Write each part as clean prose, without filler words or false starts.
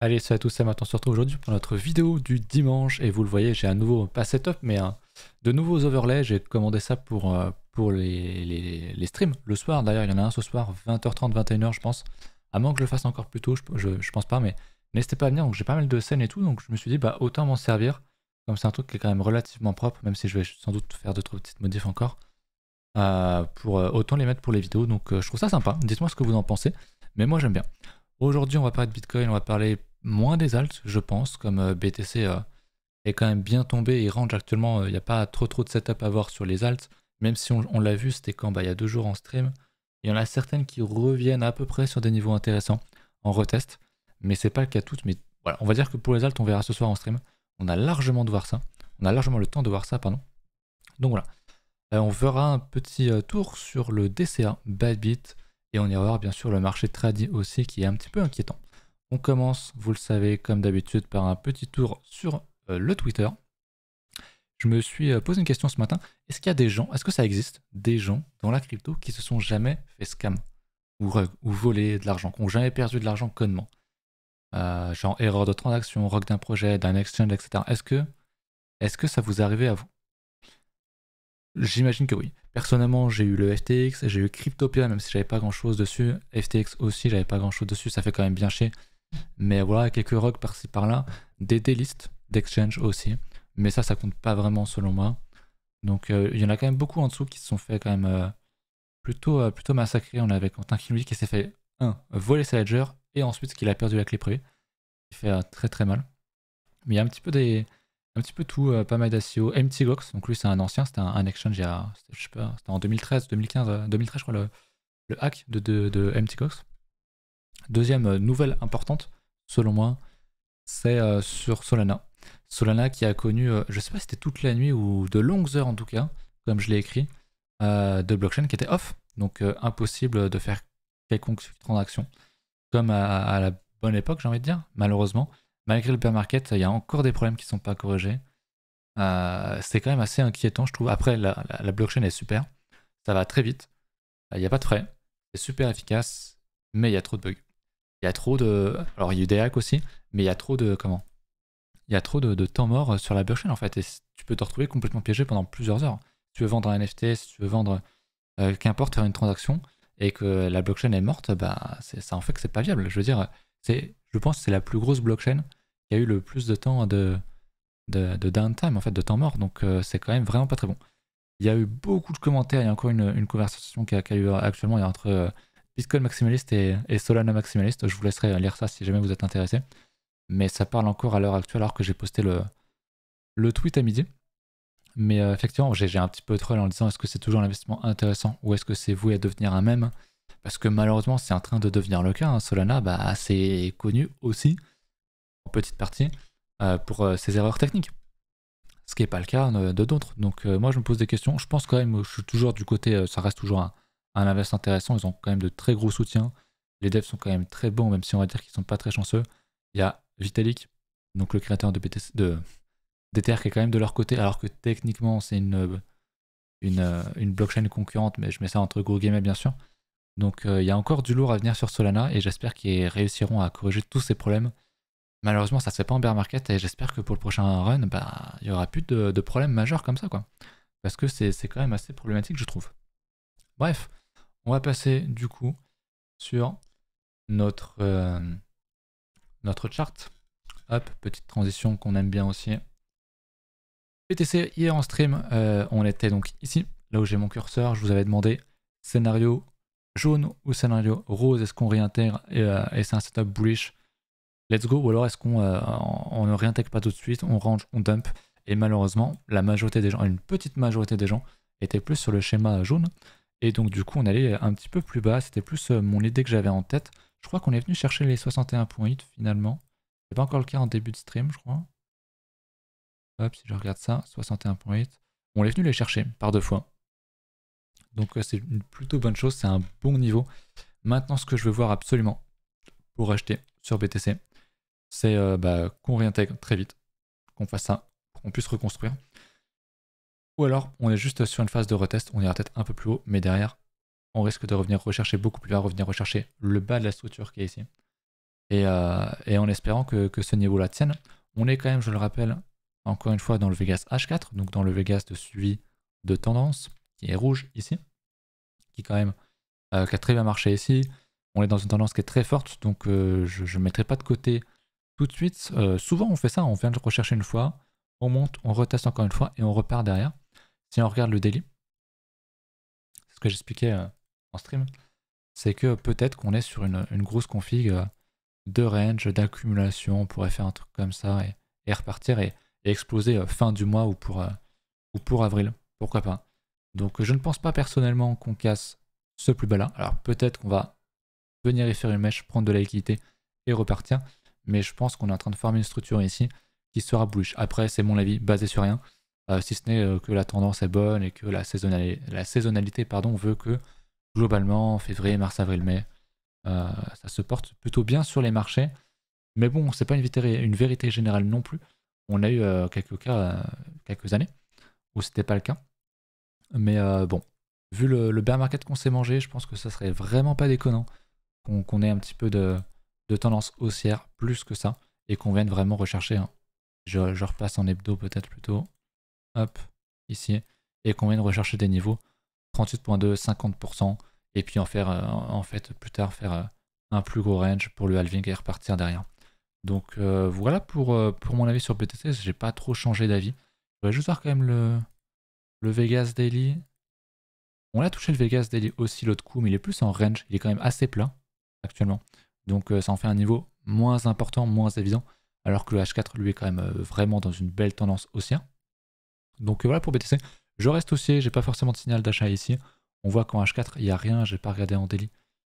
Allez, salut à tous, c'est Matt, on se retrouve aujourd'hui pour notre vidéo du dimanche et vous le voyez, j'ai un nouveau, pas setup, mais de nouveaux overlays. J'ai commandé ça pour les streams le soir. D'ailleurs, il y en a un ce soir, 20h30, 21h, je pense. À moins que je le fasse encore plus tôt, je pense pas, mais n'hésitez pas à venir. Donc, j'ai pas mal de scènes et tout, donc je me suis dit, bah autant m'en servir. Comme c'est un truc qui est quand même relativement propre, même si je vais sans doute faire d'autres petites modifs encore, pour autant les mettre pour les vidéos. Donc, je trouve ça sympa. Dites-moi ce que vous en pensez, mais moi j'aime bien. Aujourd'hui, on va parler de Bitcoin, on va parler moins des alts, je pense, comme BTC est quand même bien tombé. Il range actuellement, il n'y a pas trop de setup à voir sur les alts, même si on l'a vu, c'était quand bah, il y a 2 jours en stream. Il y en a certaines qui reviennent à peu près sur des niveaux intéressants en retest, mais c'est pas le cas de toutes. Mais voilà, on va dire que pour les alts, on verra ce soir en stream. On a largement de voir ça, on a largement le temps de voir ça, pardon. Donc voilà, on fera un petit tour sur le DCA, Bybit, et on ira voir bien sûr le marché tradi aussi qui est un petit peu inquiétant. On commence, vous le savez, comme d'habitude, par un petit tour sur le Twitter. Je me suis posé une question ce matin. Est-ce qu'il y a des gens, est-ce que ça existe, des gens dans la crypto qui se sont jamais fait scam ou volé de l'argent, qui n'ont jamais perdu de l'argent connement, genre erreur de transaction, rock d'un projet, d'un exchange, etc. Est-ce que ça vous est arrivé à vous? J'imagine que oui. Personnellement, j'ai eu le FTX, j'ai eu Cryptopia, même si j'avais pas grand chose dessus. FTX aussi, j'avais pas grand chose dessus, ça fait quand même bien chier. Mais voilà, quelques rocks par-ci par-là. Des délistes d'exchange aussi. Mais ça compte pas vraiment selon moi. Donc il y en a quand même beaucoup en dessous qui se sont fait quand même plutôt massacrer. On avait Quentin qui nous dit qu'il s'est fait voler sa ledger et ensuite qu'il a perdu la clé privée. Qui fait très très mal. Mais il y a un petit peu tout, pas mal d'ACO. MTGOX, donc lui c'est un ancien, c'était un exchange il y a, je sais pas, c'était en 2013, 2015, 2013 je crois le hack de MTGOX. Deuxième nouvelle importante, selon moi, c'est sur Solana. Solana qui a connu, je sais pas si c'était toute la nuit ou de longues heures en tout cas, comme je l'ai écrit, de blockchain qui était off, donc impossible de faire quelconque transaction, comme à la bonne époque j'ai envie de dire, malheureusement. Malgré le bear market, il y a encore des problèmes qui ne sont pas corrigés. C'est quand même assez inquiétant, je trouve. Après, la blockchain est super, ça va très vite, il n'y a pas de frais, c'est super efficace, mais il y a trop de bugs. Il y a trop de. Alors, il y a eu des hacks aussi, mais il y a trop de. Comment? Il y a trop de temps mort sur la blockchain en fait, et tu peux te retrouver complètement piégé pendant plusieurs heures. Si tu veux vendre un NFT, si tu veux vendre qu'importe, faire une transaction, et que la blockchain est morte, bah, ça en fait que c'est pas viable. Je veux dire, je pense que c'est la plus grosse blockchain qui a eu le plus de temps de downtime, en fait, de temps mort. Donc c'est quand même vraiment pas très bon. Il y a eu beaucoup de commentaires, il y a encore une conversation qui a eu actuellement il y a entre Bitcoin maximaliste et Solana maximaliste. Je vous laisserai lire ça si jamais vous êtes intéressé. Mais ça parle encore à l'heure actuelle alors que j'ai posté le tweet à midi. Mais effectivement, j'ai un petit peu de troll en disant est-ce que c'est toujours un investissement intéressant ou est-ce que c'est voué à devenir un mème? Parce que malheureusement, c'est en train de devenir le cas. Hein. Solana, bah, c'est connu aussi, en petite partie, pour ses erreurs techniques. Ce qui n'est pas le cas de d'autres. Donc moi, je me pose des questions. Je pense quand même, je suis toujours du côté, ça reste toujours un invest intéressant. Ils ont quand même de très gros soutiens. Les devs sont quand même très bons, même si on va dire qu'ils sont pas très chanceux. Il y a Vitalik, donc le créateur de BTC, d'Ether, qui est quand même de leur côté, alors que techniquement, c'est une blockchain concurrente, mais je mets ça entre gros guillemets, bien sûr. Donc il y a encore du lourd à venir sur Solana, et j'espère qu'ils réussiront à corriger tous ces problèmes. Malheureusement, ça se fait pas en bear market et j'espère que pour le prochain run, bah, il y aura plus de problèmes majeurs comme ça, quoi. Parce que c'est quand même assez problématique, je trouve. Bref, on va passer du coup sur notre chart. Hop, petite transition qu'on aime bien aussi. BTC hier en stream, on était donc ici, là où j'ai mon curseur. Je vous avais demandé scénario jaune ou scénario rose. Est-ce qu'on réintègre et c'est un setup bullish? Let's go, ou alors est-ce qu'on on ne réintègre pas tout de suite, on range, on dump, et malheureusement, la majorité des gens, une petite majorité des gens, étaient plus sur le schéma jaune, et donc du coup on allait un petit peu plus bas, c'était plus mon idée que j'avais en tête. Je crois qu'on est venu chercher les 61.8 finalement, c'est pas encore le cas en début de stream je crois. Hop, si je regarde ça, 61.8, on est venu les chercher par 2 fois. Donc c'est une plutôt bonne chose, c'est un bon niveau. Maintenant ce que je veux voir absolument pour acheter sur BTC, c'est qu'on réintègre très vite, qu'on fasse ça, pour qu'on puisse reconstruire. Ou alors, on est juste sur une phase de retest, on ira peut-être un peu plus haut, mais derrière, on risque de revenir rechercher beaucoup plus bas, revenir rechercher le bas de la structure qui est ici. et en espérant que ce niveau-là tienne. On est quand même, je le rappelle, encore une fois dans le Vegas H4, donc dans le Vegas de suivi de tendance, qui est rouge ici, qui quand même qui a très bien marché ici. On est dans une tendance qui est très forte, donc je ne mettrai pas de côté tout de suite. Souvent on fait ça, on vient de rechercher une fois, on monte, on reteste encore une fois et on repart derrière. Si on regarde le daily, c'est ce que j'expliquais en stream, c'est que peut-être qu'on est sur une grosse config de range, d'accumulation, on pourrait faire un truc comme ça et repartir et exploser fin du mois ou pour avril, pourquoi pas. Donc je ne pense pas personnellement qu'on casse ce plus bas là. Alors peut-être qu'on va venir y faire une mèche, prendre de la liquidité et repartir, mais je pense qu'on est en train de former une structure ici qui sera bullish. Après c'est mon avis basé sur rien, si ce n'est que la tendance est bonne et que la saisonnalité veut que globalement février, mars, avril, mai, ça se porte plutôt bien sur les marchés. Mais bon, c'est pas une vérité générale non plus. On a eu quelques cas, quelques années où c'était pas le cas. Mais bon, vu le bear market qu'on s'est mangé, je pense que ça serait vraiment pas déconnant qu'on ait un petit peu de tendance haussière plus que ça et qu'on vienne vraiment rechercher. Hein. Je repasse en hebdo peut-être plutôt. Hop, ici. Et qu'on vienne rechercher des niveaux 38.2, 50%. Et puis en fait plus tard faire un plus gros range pour le halving et repartir derrière. Donc voilà pour mon avis sur BTC. J'ai pas trop changé d'avis. Je vais juste voir quand même le Vegas Daily. On a touché le Vegas Daily aussi l'autre coup, mais il est plus en range. Il est quand même assez plat actuellement. Donc ça en fait un niveau moins important, moins évident. Alors que le H4 lui est quand même vraiment dans une belle tendance haussière. Donc voilà pour BTC. Je reste haussier, j'ai pas forcément de signal d'achat ici. On voit qu'en H4 il n'y a rien, j'ai pas regardé en daily,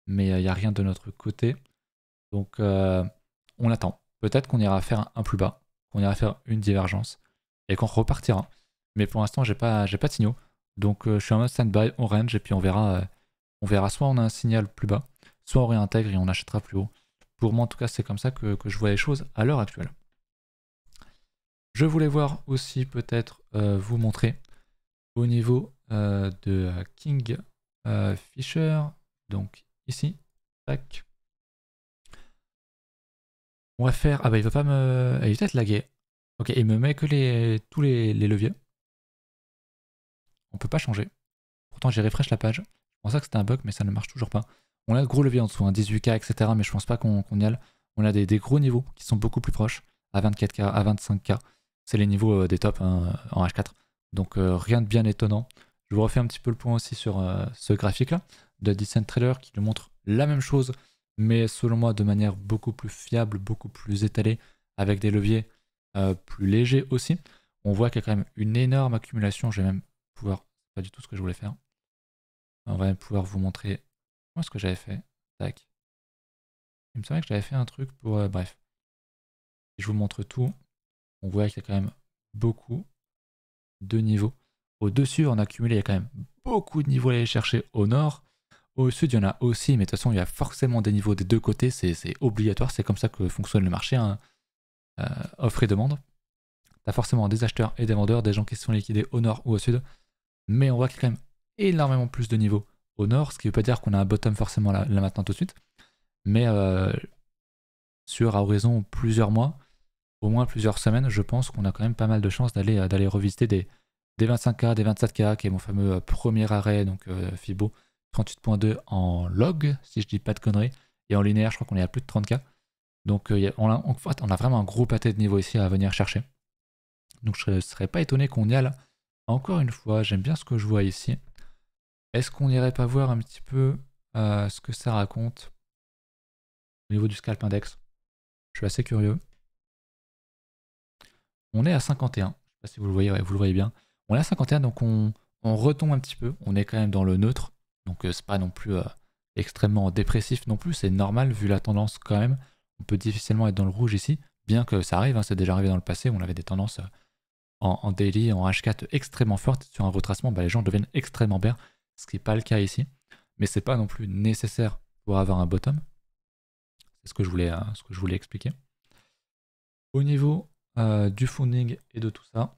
mais il n'y a rien de notre côté. Donc on attend. Peut-être qu'on ira faire un plus bas, qu'on ira faire une divergence et qu'on repartira. Mais pour l'instant j'ai pas de signaux. Donc je suis en mode stand-by, on range et puis on verra soit on a un signal plus bas, soit on réintègre et on achètera plus haut. Pour moi en tout cas c'est comme ça que je vois les choses à l'heure actuelle. Je voulais voir aussi peut-être vous montrer au niveau de King Fisher, donc ici, tac. On va faire, ah bah il va pas me, il va peut-être laguer. Ok, il me met que tous les leviers. On peut pas changer. Pourtant j'ai refresh la page. Je pensais que c'était un bug mais ça ne marche toujours pas. On a de gros leviers en dessous, 18K, etc. Mais je pense pas qu'on y aille. On a des gros niveaux qui sont beaucoup plus proches, à 24K, à 25K. C'est les niveaux des tops hein, en H4. Donc rien de bien étonnant. Je vous refais un petit peu le point aussi sur ce graphique-là de Decent Trader qui nous montre la même chose, mais selon moi de manière beaucoup plus fiable, beaucoup plus étalée, avec des leviers plus légers aussi. On voit qu'il y a quand même une énorme accumulation. Je vais même pouvoir, pas du tout ce que je voulais faire. On va même pouvoir vous montrer comment est-ce que j'avais fait. Tac. Il me semblait que j'avais fait un truc pour... bref. Je vous montre tout. On voit qu'il y a quand même beaucoup de niveaux. Au-dessus, en accumulé, il y a quand même beaucoup de niveaux à aller chercher au nord. Au sud, il y en a aussi, mais de toute façon, il y a forcément des niveaux des deux côtés. C'est obligatoire. C'est comme ça que fonctionne le marché. Hein. Offre et demande. Tu as forcément des acheteurs et des vendeurs, des gens qui se sont liquidés au nord ou au sud. Mais on voit qu'il y a quand même énormément plus de niveaux au nord, ce qui ne veut pas dire qu'on a un bottom forcément là maintenant tout de suite. Mais sur à horizon plusieurs mois, au moins plusieurs semaines, je pense qu'on a quand même pas mal de chances d'aller revisiter des 25K, des 27K, qui est mon fameux premier arrêt, donc Fibo 38.2 en log, si je dis pas de conneries, et en linéaire, je crois qu'on est à plus de 30K. Donc on a vraiment un gros pâté de niveau ici à venir chercher. Donc je ne serais pas étonné qu'on y aille. Encore une fois, j'aime bien ce que je vois ici. Est-ce qu'on n'irait pas voir un petit peu ce que ça raconte au niveau du scalp index? Je suis assez curieux. On est à 51. Je ne sais pas si vous le voyez, ouais, vous le voyez bien. On est à 51, donc on retombe un petit peu. On est quand même dans le neutre. Donc c'est pas non plus extrêmement dépressif non plus. C'est normal vu la tendance quand même. On peut difficilement être dans le rouge ici. Bien que ça arrive, hein, c'est déjà arrivé dans le passé. On avait des tendances en daily, en H4 extrêmement fortes. Sur un retracement, bah, les gens deviennent extrêmement bear. Ce qui n'est pas le cas ici. Mais c'est pas non plus nécessaire pour avoir un bottom. C'est ce que je voulais expliquer. Au niveau du funding et de tout ça,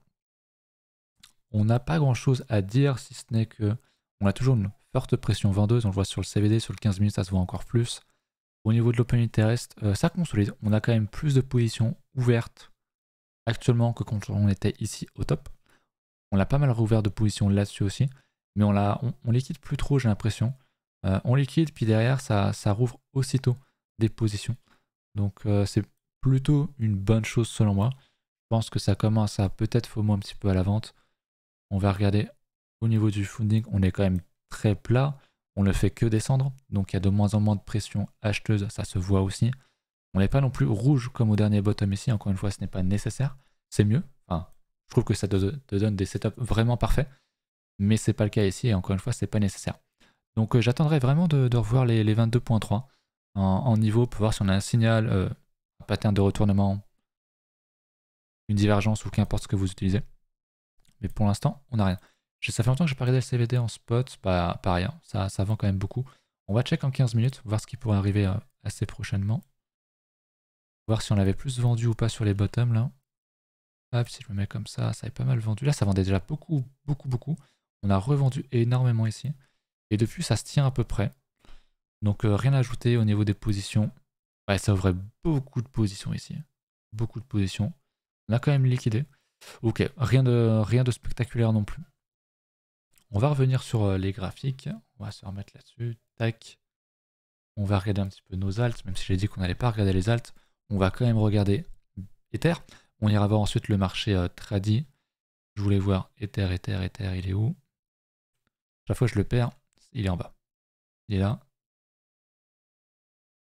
on n'a pas grand chose à dire si ce n'est que on a toujours une forte pression vendeuse, on le voit sur le CVD, sur le 15 minutes ça se voit encore plus. Au niveau de l'open interest, ça consolide. On a quand même plus de positions ouvertes actuellement que quand on était ici au top. On l'a pas mal rouvert de positions là-dessus aussi, mais on liquide plus trop, j'ai l'impression. On liquide, puis derrière, ça rouvre aussitôt des positions. Donc c'est plutôt une bonne chose selon moi. Je pense que ça commence à peut-être FOMO un petit peu à la vente. On va regarder au niveau du funding, on est quand même très plat. On ne fait que descendre, donc il y a de moins en moins de pression acheteuse, ça se voit aussi. On n'est pas non plus rouge comme au dernier bottom ici, encore une fois, ce n'est pas nécessaire. C'est mieux. Enfin, je trouve que ça te donne des setups vraiment parfaits, mais c'est pas le cas ici, et encore une fois, c'est pas nécessaire. Donc j'attendrai vraiment de revoir les 22.3 en niveau pour voir si on a un signal, un pattern de retournement, une divergence ou qu'importe ce que vous utilisez. Mais pour l'instant, on n'a rien. Ça fait longtemps que je n'ai pas regardé le CVD en spot, pareil, hein, ça vend quand même beaucoup. On va check en 15 minutes, voir ce qui pourrait arriver assez prochainement. Voir si on l'avait plus vendu ou pas sur les bottoms là. Hop, si je me mets comme ça est pas mal vendu. Là, ça vendait déjà beaucoup. On a revendu énormément ici. Et depuis, ça se tient à peu près. Donc rien à ajouter au niveau des positions. Ouais, ça ouvrait beaucoup de positions ici. Beaucoup de positions. On a quand même liquidé. Ok, rien de spectaculaire non plus. On va revenir sur les graphiques. On va se remettre là-dessus. Tac. On va regarder un petit peu nos alts, même si j'ai dit qu'on n'allait pas regarder les alts. On va quand même regarder Ether. On ira voir ensuite le marché tradi. Je voulais voir Ether, il est où? Chaque fois que je le perds, il est en bas. Il est là.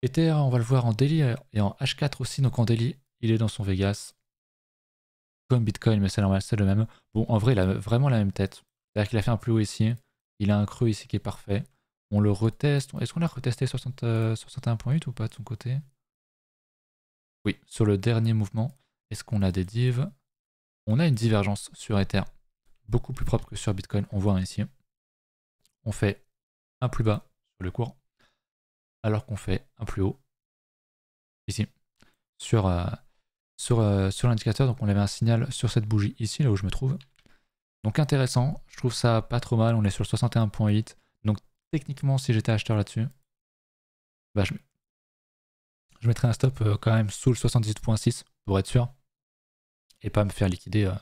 Ether, on va le voir en daily et en H4 aussi. Donc en daily, il est dans son Vegas. Comme Bitcoin, mais c'est normal, c'est le même. Bon, en vrai, il a vraiment la même tête. C'est-à-dire qu'il a fait un plus haut ici. Il a un creux ici qui est parfait. On le reteste. Est-ce qu'on a retesté 61.8 ou pas de son côté? Oui, sur le dernier mouvement. Est-ce qu'on a des divs? On a une divergence sur Ether. Beaucoup plus propre que sur Bitcoin. On voit ici. On fait un plus bas sur le cours. Alors qu'on fait un plus haut ici. Sur l'indicateur. Donc on avait un signal sur cette bougie ici, là où je me trouve. Donc intéressant, je trouve ça pas trop mal, on est sur le 61.8. Donc techniquement, si j'étais acheteur là-dessus, bah, je mettrais un stop quand même sous le 78.6 pour être sûr. Et pas me faire liquider,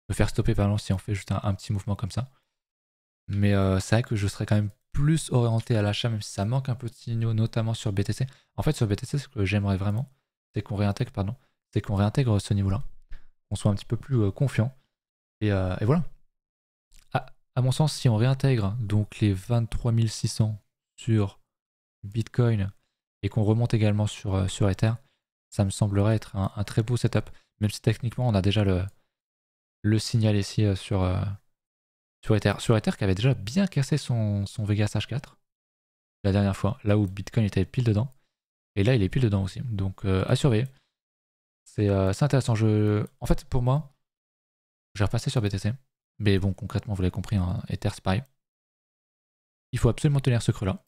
me faire stopper par exemple si on fait juste un petit mouvement comme ça. Mais c'est vrai que je serais quand même plus orienté à l'achat, même si ça manque un peu de signaux, notamment sur BTC. En fait, sur BTC, ce que j'aimerais vraiment, c'est qu'on réintègre ce niveau-là, qu'on soit un petit peu plus confiant. Et voilà. À mon sens, si on réintègre donc les 23 600 sur Bitcoin et qu'on remonte également sur Ether, ça me semblerait être un très beau setup. Même si techniquement, on a déjà le signal ici sur Ether. Sur Ether qui avait déjà bien cassé son Vegas H4 la dernière fois, là où Bitcoin était pile dedans. Et là, il est pile dedans aussi. Donc, à surveiller. C'est intéressant. En fait, pour moi, je vais repasser sur BTC. Mais bon, concrètement, vous l'avez compris, hein, Ether, c'est pareil. Il faut absolument tenir ce creux-là.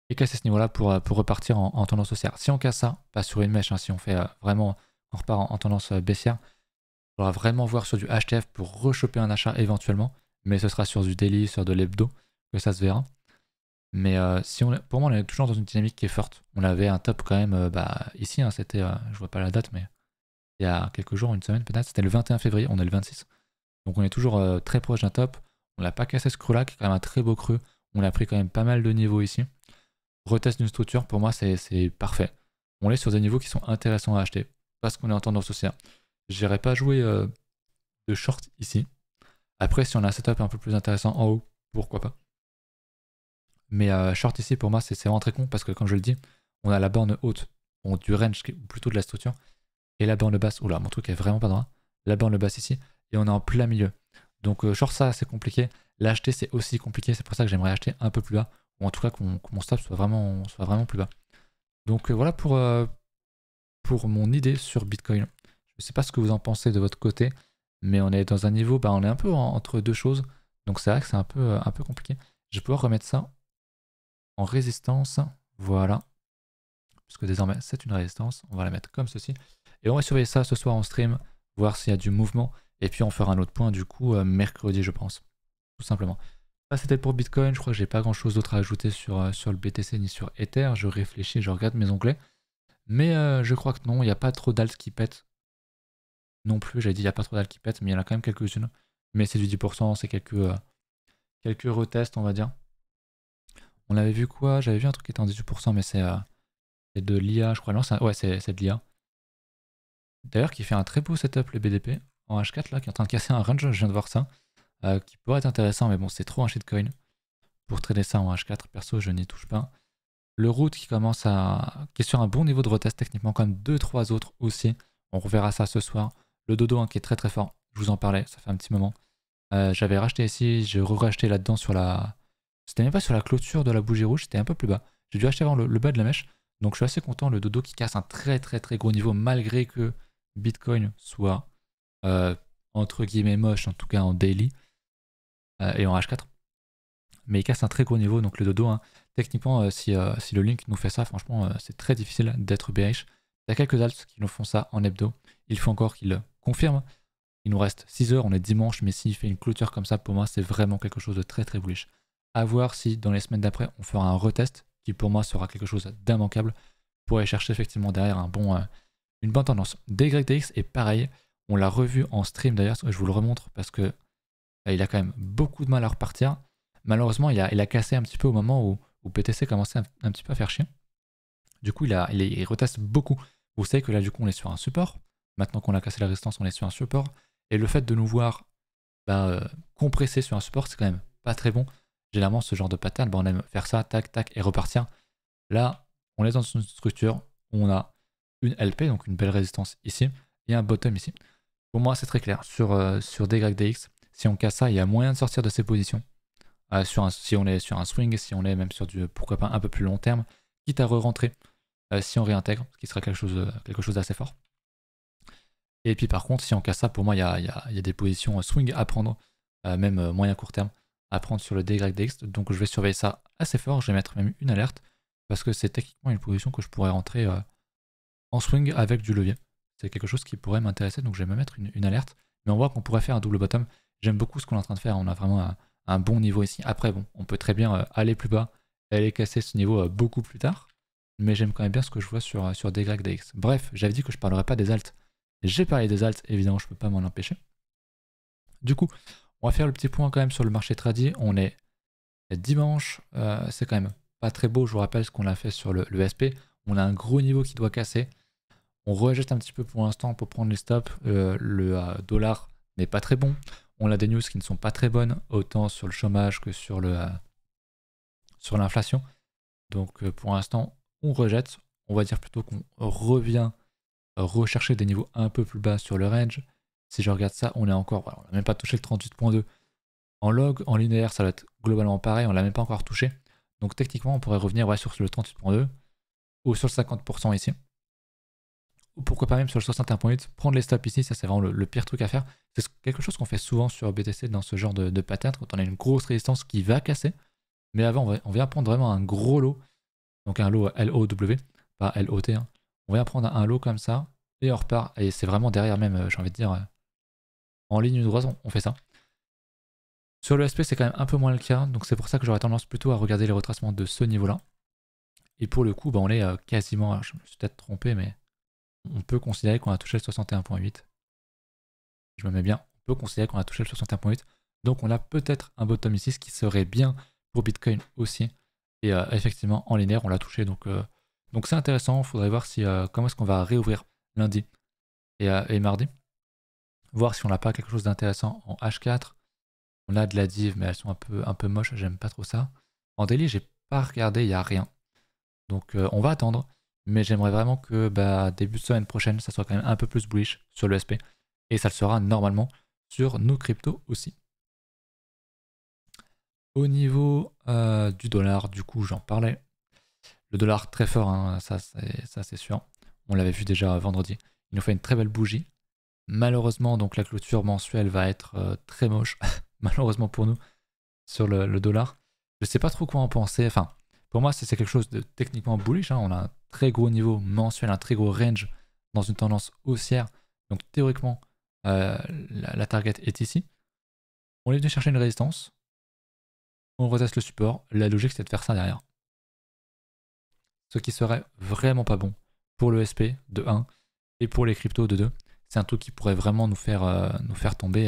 Et casser ce niveau-là pour repartir en tendance haussière. Si on casse ça, pas sur une mèche, hein, si on fait vraiment, on repart en tendance baissière, il faudra vraiment voir sur du HTF pour rechoper un achat éventuellement. Mais ce sera sur du daily, sur de l'hebdo, que ça se verra. Mais pour moi, on est toujours dans une dynamique qui est forte. On avait un top quand même, ici, hein, c'était, je vois pas la date, mais il y a quelques jours, une semaine peut-être, c'était le 21 février, on est le 26. Donc on est toujours très proche d'un top. On n'a pas cassé ce creux là, qui est quand même un très beau creux. On a pris quand même pas mal de niveaux ici. Retest d'une structure, pour moi, c'est parfait. On est sur des niveaux qui sont intéressants à acheter, parce qu'on est en tendance haussière. J'irai pas jouer de short ici. Après, si on a un setup un peu plus intéressant en haut, pourquoi pas. Mais short ici, pour moi, c'est vraiment très con, parce que comme je le dis, on a la borne haute, du range, ou plutôt de la structure, et la borne basse. Oula, mon truc est vraiment pas droit. La borne basse ici, et on est en plein milieu. Donc short ça, c'est compliqué. L'acheter, c'est aussi compliqué. C'est pour ça que j'aimerais acheter un peu plus bas, ou en tout cas que mon stop soit vraiment plus bas. Donc voilà pour mon idée sur Bitcoin. Je sais pas ce que vous en pensez de votre côté, mais on est dans un niveau, on est un peu entre deux choses. Donc c'est vrai que c'est un peu compliqué. Je vais pouvoir remettre ça en résistance. Voilà. Puisque désormais c'est une résistance. On va la mettre comme ceci. Et on va surveiller ça ce soir en stream, voir s'il y a du mouvement. Et puis on fera un autre point du coup mercredi, je pense. Tout simplement. Ça, c'était pour Bitcoin. Je crois que j'ai pas grand-chose d'autre à ajouter sur le BTC ni sur Ether. Je réfléchis, je regarde mes onglets. Mais je crois que non, il n'y a pas trop d'alt qui pètent non plus. J'avais dit il n'y a pas trop d'alt qui pètent, mais il y en a quand même quelques-unes. Mais c'est du 10%, c'est quelques retests, on va dire. On avait vu quoi? J'avais vu un truc qui était en 18%, mais c'est de l'IA, je crois. Non, ouais, c'est de l'IA. D'ailleurs, qui fait un très beau setup, le BDP, en H4, là, qui est en train de casser un range, je viens de voir ça. Qui pourrait être intéressant, mais bon, c'est trop un shitcoin. Pour trader ça en H4, perso, je n'y touche pas. Le root qui qui est sur un bon niveau de retest techniquement, comme 2-3 autres aussi. On reverra ça ce soir. Le dodo hein, qui est très très fort, je vous en parlais, ça fait un petit moment. J'avais racheté ici, j'ai re-racheté là-dedans sur la... C'était même pas sur la clôture de la bougie rouge, c'était un peu plus bas. J'ai dû acheter avant le bas de la mèche. Donc je suis assez content, le dodo qui casse un très très très gros niveau, malgré que Bitcoin soit entre guillemets moche, en tout cas en daily et en H4. Mais il casse un très gros niveau, donc le dodo, hein, techniquement, si le link nous fait ça, franchement, c'est très difficile d'être bearish. Il y a quelques alts qui nous font ça en hebdo. Il faut encore qu'il confirme. Il nous reste 6 heures, on est dimanche, mais s'il fait une clôture comme ça, pour moi, c'est vraiment quelque chose de très très bullish. À voir si dans les semaines d'après, on fera un retest, qui pour moi sera quelque chose d'immanquable, pour aller chercher effectivement derrière une bonne tendance. DYDX est pareil, on l'a revu en stream d'ailleurs, je vous le remontre parce que il a quand même beaucoup de mal à repartir. Malheureusement, il a cassé un petit peu au moment où PTC commençait un petit peu à faire chier. Du coup, il reteste beaucoup. Vous savez que là, du coup, on est sur un support. Maintenant qu'on a cassé la résistance, on est sur un support. Et le fait de nous voir compresser sur un support, c'est quand même pas très bon. Généralement, ce genre de pattern, on aime faire ça, tac, tac, et repartir. Là, on est dans une structure où on a une LP, donc une belle résistance ici, et un bottom ici. Pour moi, c'est très clair. Sur DYDX, si on casse ça, il y a moyen de sortir de ces positions. Si on est sur un swing, si on est même sur du, pourquoi pas, un peu plus long terme, quitte à re-rentrer si on réintègre, ce qui serait quelque chose d'assez fort. Et puis par contre, si on casse ça, pour moi, il y a des positions swing à prendre, même moyen court terme, à prendre sur le DYDX. Donc je vais surveiller ça assez fort, je vais mettre même une alerte, parce que c'est techniquement une position que je pourrais rentrer en swing avec du levier. C'est quelque chose qui pourrait m'intéresser, donc je vais me mettre une alerte. Mais on voit qu'on pourrait faire un double bottom. J'aime beaucoup ce qu'on est en train de faire, on a vraiment un bon niveau ici. Après, bon, on peut très bien aller plus bas, aller casser ce niveau beaucoup plus tard, mais j'aime quand même bien ce que je vois sur DYDX. Bref, j'avais dit que je parlerais pas des alts. J'ai parlé des alts, évidemment, je peux pas m'en empêcher. Du coup, on va faire le petit point quand même sur le marché tradi. On est dimanche, c'est quand même pas très beau, je vous rappelle ce qu'on a fait sur le SP. On a un gros niveau qui doit casser. On rejette un petit peu pour l'instant pour prendre les stops. Le dollar n'est pas très bon. On a des news qui ne sont pas très bonnes, autant sur le chômage que sur l'inflation. Donc pour l'instant, on rejette. On va dire plutôt qu'on revient rechercher des niveaux un peu plus bas sur le range. Si je regarde ça, on est encore, voilà, on n'a même pas touché le 38.2. En log, en linéaire, ça va être globalement pareil, on l'a même pas encore touché. Donc techniquement, on pourrait revenir sur le 38.2 ou sur le 50% ici. Ou pourquoi pas même sur le 61.8, prendre les stops ici, ça c'est vraiment le pire truc à faire. C'est quelque chose qu'on fait souvent sur BTC dans ce genre de pattern, quand on a une grosse résistance qui va casser. Mais avant, on vient prendre vraiment un gros lot, donc un lot LOW, pas LOT. Hein. On vient prendre un lot comme ça, et on repart, et c'est vraiment derrière même, j'ai envie de dire, en ligne droite, on fait ça. Sur le SP, c'est quand même un peu moins le cas, donc c'est pour ça que j'aurais tendance plutôt à regarder les retracements de ce niveau-là. Et pour le coup, on est quasiment, alors je me suis peut-être trompé, mais on peut considérer qu'on a touché le 61.8. Je me mets bien, on peut considérer qu'on a touché le 61.8. Donc on a peut-être un bottom ici, ce qui serait bien pour Bitcoin aussi. Et effectivement, en linéaire, on l'a touché. Donc c'est intéressant, il faudrait voir comment est-ce qu'on va réouvrir lundi et mardi. Voir si on n'a pas quelque chose d'intéressant en H4. On a de la div, mais elles sont un peu moches, j'aime pas trop ça. En daily, j'ai pas regardé, il n'y a rien. Donc on va attendre. Mais j'aimerais vraiment que début de semaine prochaine, ça soit quand même un peu plus bullish sur le SP. Et ça le sera normalement sur nos cryptos aussi. Au niveau du dollar, du coup, j'en parlais. Le dollar très fort, hein, ça c'est sûr. On l'avait vu déjà vendredi. Il nous fait une très belle bougie. Malheureusement, donc la clôture mensuelle va être très moche, malheureusement pour nous, sur le dollar. Je sais pas trop quoi en penser. Enfin, pour moi, c'est quelque chose de techniquement bullish. Hein. On a un très gros niveau mensuel, un très gros range dans une tendance haussière. Donc théoriquement, la target est ici. On est venu chercher une résistance. on reteste le support. La logique, c'est de faire ça derrière. Ce qui serait vraiment pas bon pour le SP de 1 et pour les cryptos de 2. C'est un truc qui pourrait vraiment nous faire tomber.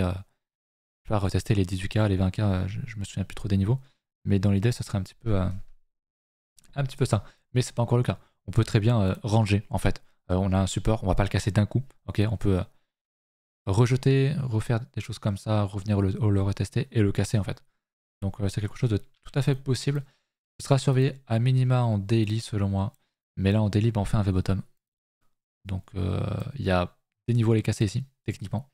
Je vais retester les 18K, les 20K, je me souviens plus trop des niveaux. Mais dans l'idée, ce serait un petit peu ça. Mais c'est pas encore le cas. On peut très bien ranger en fait. On a un support, on va pas le casser d'un coup. Ok, on peut rejeter, refaire des choses comme ça, revenir le retester et le casser en fait. Donc c'est quelque chose de tout à fait possible. Ce sera surveillé à minima en daily selon moi. Mais là en daily, on fait un V-bottom. Donc il y a des niveaux à les casser ici, techniquement.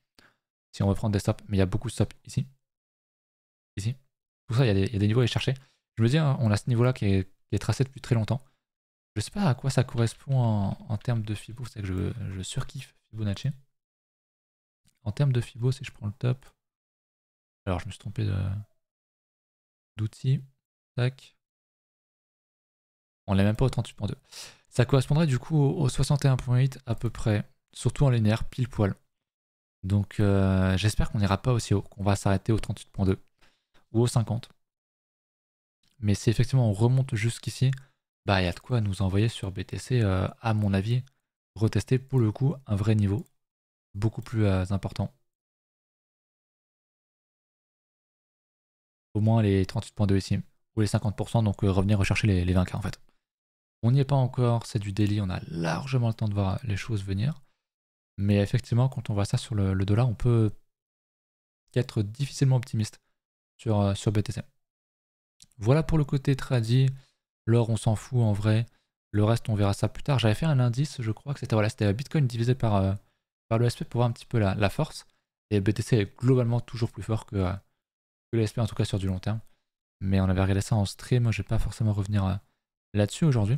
Si on veut prendre des stops, mais il y a beaucoup de stops ici. Ici. Tout ça, il y a des niveaux à aller chercher. Je me dis, hein, on a ce niveau-là qui est tracé depuis très longtemps. Je sais pas à quoi ça correspond en termes de Fibo, c'est que je surkiffe Fibonacci. En termes de Fibo, si je prends le top. Alors je me suis trompé d'outil. Tac. On l'a même pas au 38.2. Ça correspondrait du coup au 61.8 à peu près. Surtout en linéaire, pile poil. Donc j'espère qu'on n'ira pas aussi haut, qu'on va s'arrêter au 38.2 ou au 50. Mais si effectivement on remonte jusqu'ici, bah il y a de quoi nous envoyer sur BTC, à mon avis, retester pour le coup un vrai niveau, beaucoup plus important. Au moins les 38.2 ici, ou les 50%, donc revenir rechercher les 20K en fait. On n'y est pas encore, c'est du daily, on a largement le temps de voir les choses venir. Mais effectivement, quand on voit ça sur le dollar, on peut être difficilement optimiste sur BTC. Voilà pour le côté tradi. L'or, on s'en fout en vrai. Le reste, on verra ça plus tard. J'avais fait un indice, je crois que c'était Bitcoin divisé par le SP pour voir un petit peu la force. Et BTC est globalement toujours plus fort que le SP, en tout cas sur du long terme. Mais on avait regardé ça en stream, je vais pas forcément revenir là-dessus aujourd'hui.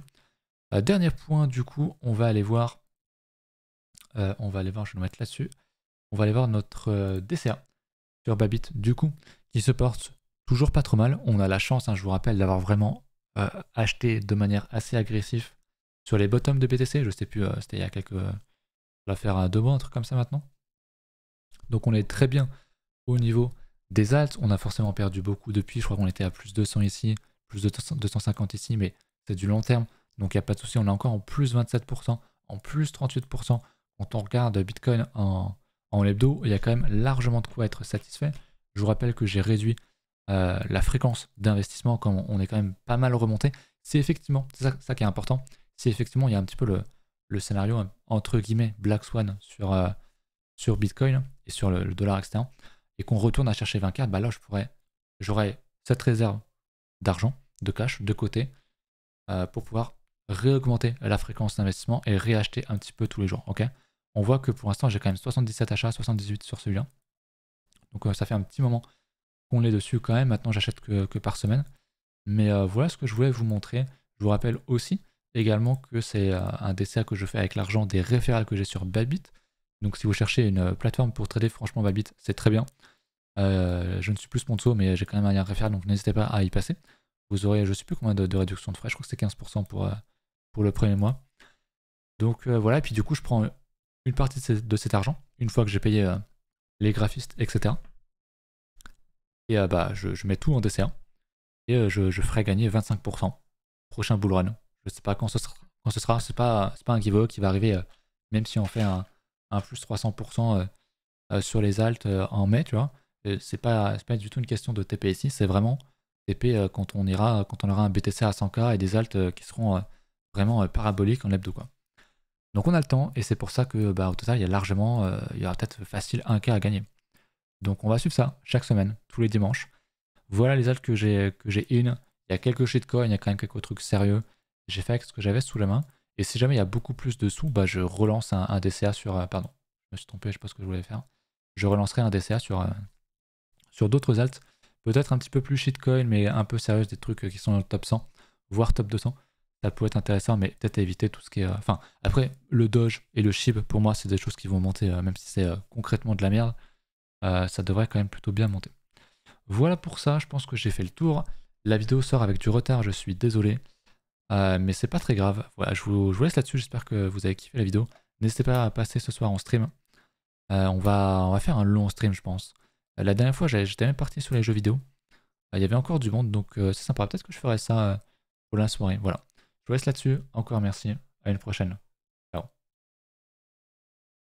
Dernier point, du coup, on va aller voir, je vais nous mettre là-dessus. On va aller voir notre DCA sur Babit, du coup, qui se porte toujours pas trop mal. On a la chance, hein, je vous rappelle, d'avoir vraiment acheté de manière assez agressive sur les bottoms de BTC. Je sais plus, c'était il y a quelques... on va faire à 2 mois, un truc comme ça maintenant. Donc on est très bien au niveau des alts. On a forcément perdu beaucoup depuis. Je crois qu'on était à plus 200 ici, plus 250 ici, mais c'est du long terme. Donc il n'y a pas de souci. On est encore en plus 27%, en plus 38%. Quand on regarde Bitcoin en hebdo, il y a quand même largement de quoi être satisfait. Je vous rappelle que j'ai réduit la fréquence d'investissement comme on est quand même pas mal remonté. C'est effectivement, c'est ça qui est important, si effectivement il y a un petit peu le scénario entre guillemets Black Swan sur Bitcoin et sur le dollar externe, et qu'on retourne à chercher 20K, bah là j'aurai cette réserve d'argent, de cash de côté pour pouvoir réaugmenter la fréquence d'investissement et réacheter un petit peu tous les jours. Ok, on voit que pour l'instant j'ai quand même 77 achats, 78 sur celui-là. Donc ça fait un petit moment qu'on l'est dessus quand même. Maintenant j'achète que par semaine. Mais voilà ce que je voulais vous montrer. Je vous rappelle aussi également que c'est un DCA que je fais avec l'argent des référals que j'ai sur Babit. Donc si vous cherchez une plateforme pour trader, franchement Babit c'est très bien. Je ne suis plus sponsor mais j'ai quand même un lien référal, donc n'hésitez pas à y passer. Vous aurez je ne sais plus combien de réduction de frais, je crois que c'est 15% pour le premier mois. Donc voilà, et puis du coup je prends une partie de cet argent, une fois que j'ai payé les graphistes, etc. Et bah je mets tout en DCA. Et je ferai gagner 25% prochain bull run. Je sais pas quand ce sera, c'est pas un giveaway qui va arriver, même si on fait un plus 300% sur les alts en mai, tu vois. C'est pas du tout une question de TP ici, c'est vraiment TP quand on aura un BTC à 100K et des alts qui seront vraiment paraboliques en hebdo, quoi. Donc on a le temps, et c'est pour ça que bah, au total il y a largement, il y aura peut-être facile 1K à gagner. Donc on va suivre ça chaque semaine, tous les dimanches. Voilà les alts que j'ai in. Il y a quelques shitcoins, il y a quand même quelques trucs sérieux. J'ai fait avec ce que j'avais sous la main. Et si jamais il y a beaucoup plus de sous, bah je relance un DCA sur... pardon, je me suis trompé, je sais pas ce que je voulais faire. Je relancerai un DCA sur d'autres alts. Peut-être un petit peu plus shitcoin, mais un peu sérieux, des trucs qui sont dans le top 100, voire top 200. Ça peut être intéressant, mais peut-être éviter tout ce qui est... Enfin, après, le Doge et le SHIB, pour moi, c'est des choses qui vont monter, même si c'est concrètement de la merde. Ça devrait quand même plutôt bien monter. Voilà pour ça, je pense que j'ai fait le tour. La vidéo sort avec du retard, je suis désolé. Mais c'est pas très grave. Voilà, je vous laisse là-dessus, j'espère que vous avez kiffé la vidéo. N'hésitez pas à passer ce soir en stream. On va faire un long stream, je pense. La dernière fois, j'étais même parti sur les jeux vidéo. il y avait encore du monde, donc c'est sympa. Peut-être que je ferai ça pour la soirée. Voilà. Je vous laisse là-dessus. Encore merci. À une prochaine.